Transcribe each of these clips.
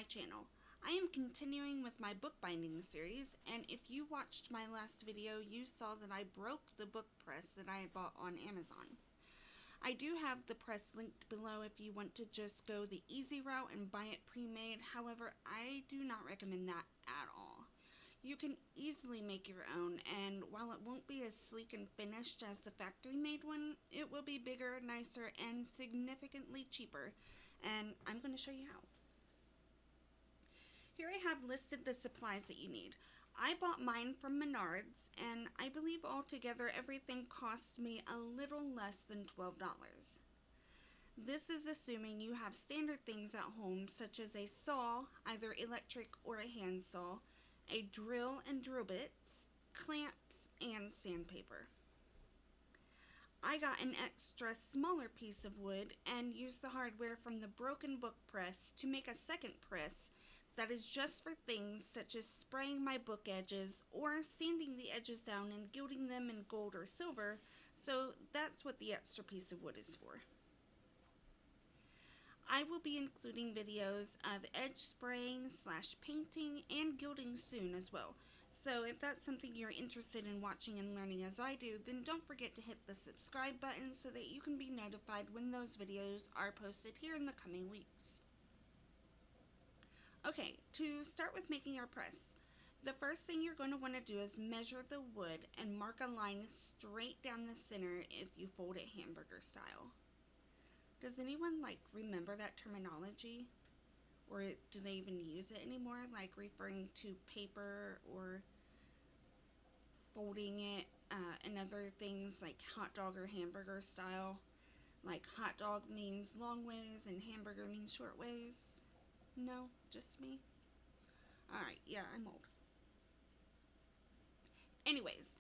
channel. I am continuing with my bookbinding series, and if you watched my last video, you saw that I broke the book press that I had bought on Amazon. I do have the press linked below if you want to just go the easy route and buy it pre-made. However, I do not recommend that at all. You can easily make your own, and while it won't be as sleek and finished as the factory-made one, it will be bigger, nicer, and significantly cheaper, and I'm going to show you how. Here I have listed the supplies that you need. I bought mine from Menards, and I believe altogether everything cost me a little less than $12. This is assuming you have standard things at home, such as a saw, either electric or a hand saw, a drill and drill bits, clamps, and sandpaper. I got an extra smaller piece of wood and used the hardware from the broken book press to make a second press that is just for things such as spraying my book edges or sanding the edges down and gilding them in gold or silver, so that's what the extra piece of wood is for. I will be including videos of edge spraying / painting and gilding soon as well, so if that's something you're interested in watching and learning as I do, then don't forget to hit the subscribe button so that you can be notified when those videos are posted here in the coming weeks. Okay, to start with making your press, the first thing you're going to want to do is measure the wood and mark a line straight down the center if you fold it hamburger style. Does anyone remember that terminology? Or do they even use it anymore? Like referring to paper or folding it and other things like hot dog or hamburger style. Like hot dog means long ways and hamburger means short ways. No, just me? Alright, yeah, I'm old. Anyways,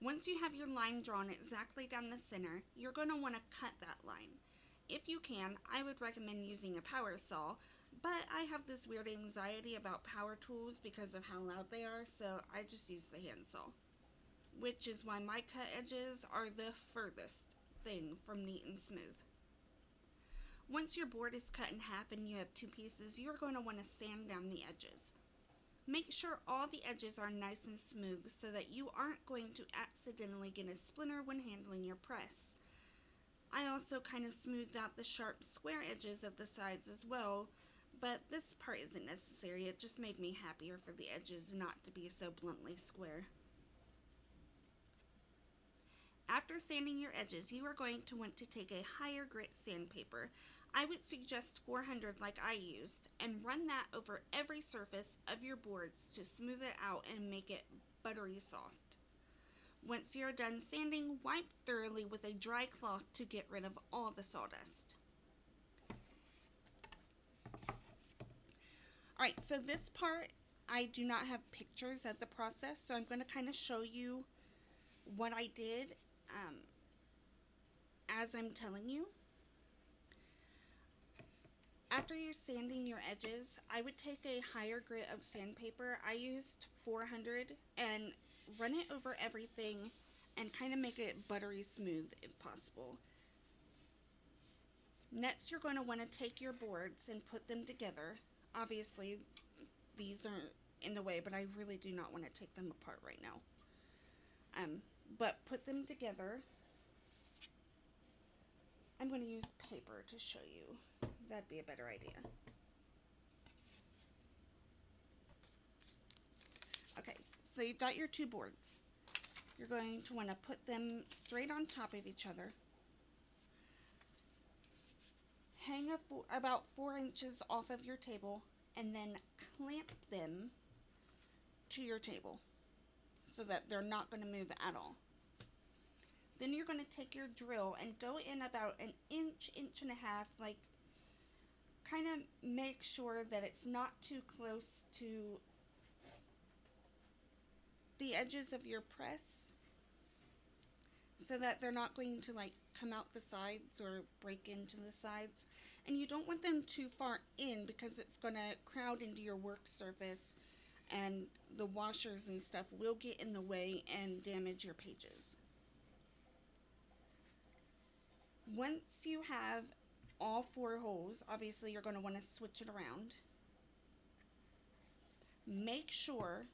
once you have your line drawn exactly down the center, you're going to want to cut that line. If you can, I would recommend using a power saw, but I have this weird anxiety about power tools because of how loud they are, so I just use the hand saw. Which is why my cut edges are the furthest thing from neat and smooth. Once your board is cut in half and you have two pieces, you're going to want to sand down the edges. Make sure all the edges are nice and smooth so that you aren't going to accidentally get a splinter when handling your press. I also kind of smoothed out the sharp square edges of the sides as well, but this part isn't necessary. It just made me happier for the edges not to be so bluntly square. After sanding your edges, you are going to want to take a higher grit sandpaper. I would suggest 400 like I used, and run that over every surface of your boards to smooth it out and make it buttery soft. Once you're done sanding, wipe thoroughly with a dry cloth to get rid of all the sawdust. Alright, so this part, I do not have pictures of the process, so I'm going to kind of show you what I did as I'm telling you. After you're sanding your edges, I would take a higher grit of sandpaper. I used 400 and run it over everything and kind of make it buttery smooth if possible. Next, you're going to want to take your boards and put them together. Obviously, these aren't in the way, but I really do not want to take them apart right now. But put them together. I'm going to use paper to show you. That'd be a better idea. Okay, so you've got your two boards. You're going to want to put them straight on top of each other. Hang about 4 inches off of your table and then clamp them to your table so that they're not going to move at all. Then you're going to take your drill and go in about an inch, inch and a half, kind of make sure that it's not too close to the edges of your press so that they're not going to come out the sides or break into the sides. And you don't want them too far in because it's going to crowd into your work surface and the washers and stuff will get in the way and damage your pages. Once you have all 4 holes, obviously you're going to want to switch it around. make sure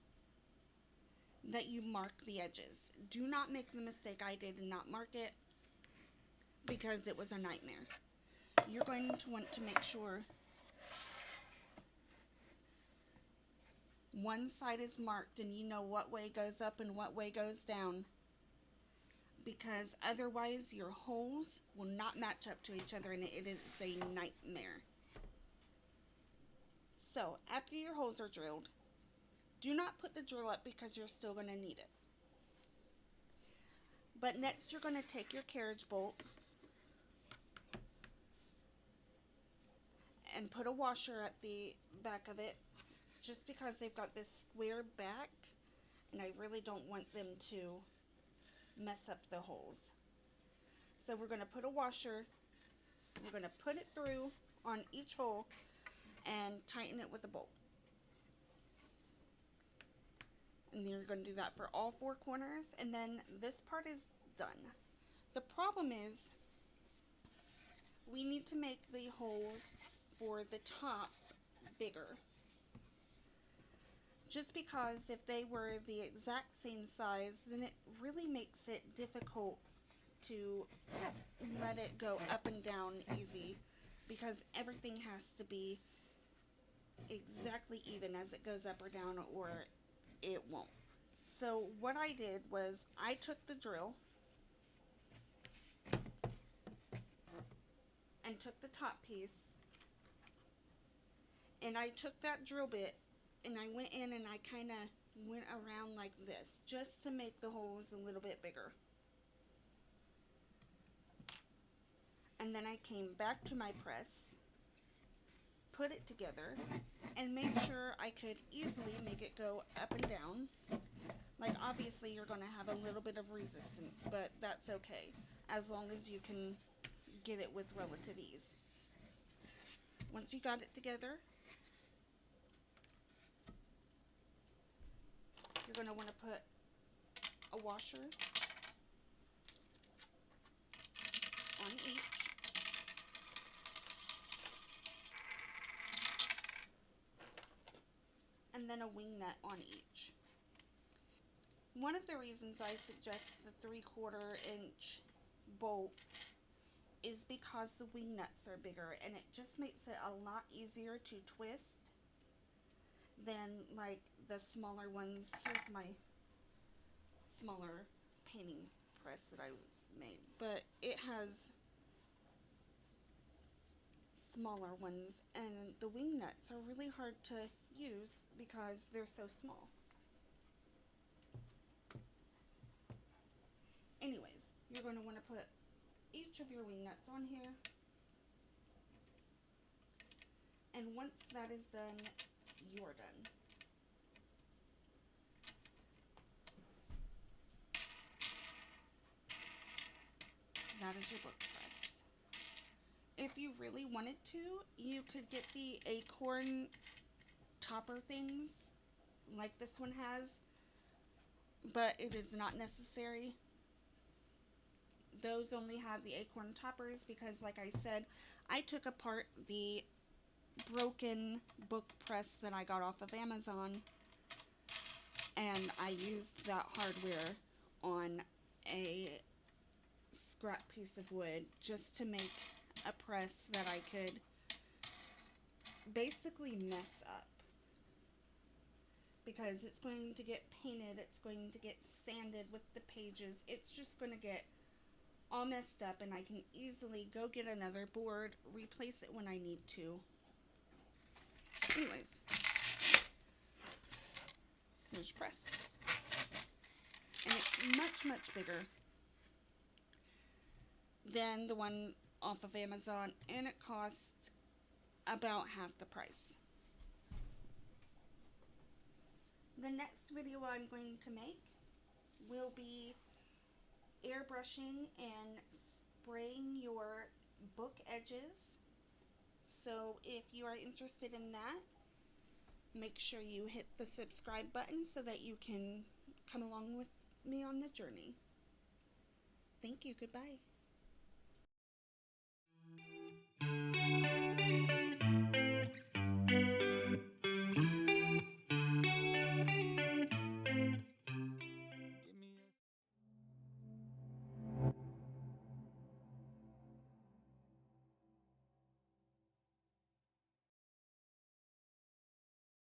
that you mark the edges. Do not make the mistake I did and not mark it, because it was a nightmare. You're going to want to make sure one side is marked and you know what way goes up and what way goes down, because otherwise your holes will not match up to each other and it is a nightmare. So after your holes are drilled, do not put the drill up because you're still going to need it. But next you're going to take your carriage bolt and put a washer at the back of it, just because they've got this square back and I really don't want them to mess up the holes. So we're going to put a washer, we're going to put it through on each hole and tighten it with a bolt. And you're going to do that for all 4 corners, and then this part is done. The problem is we need to make the holes for the top bigger, just because if they were the exact same size, then it really makes it difficult to let it go up and down easy, because everything has to be exactly even as it goes up or down, or it won't. So what I did was I took the drill and took the top piece, and I took that drill bit and I went in and I kind of went around like this, just to make the holes a little bit bigger. And then I came back to my press, put it together, and made sure I could easily make it go up and down. Like, obviously you're going to have a little bit of resistance, but that's okay, as long as you can get it with relative ease. Once you got it together, you're going to want to put a washer on each. And then a wing nut on each. One of the reasons I suggest the 3/4 inch bolt is because the wing nuts are bigger and it just makes it a lot easier to twist than like the smaller ones. Here's my smaller painting press that I made, but it has smaller ones, and the wing nuts are really hard to use because they're so small. Anyways, you're going to want to put each of your wing nuts on here, and once that is done, you're done. That is your book press. If you really wanted to, you could get the acorn topper things like this one has, but it is not necessary. Those only have the acorn toppers because, like I said, I took apart the broken book press that I got off of Amazon, and I used that hardware on a scrap piece of wood just to make a press that I could basically mess up, because it's going to get painted, it's going to get sanded with the pages, it's just going to get all messed up, and I can easily go get another board, replace it when I need to. Anyways, here's your press, and it's much, much bigger than the one off of Amazon, and it costs about half the price. The next video I'm going to make will be airbrushing and spraying your book edges. So if you are interested in that, make sure you hit the subscribe button so that you can come along with me on the journey. Thank you. Goodbye.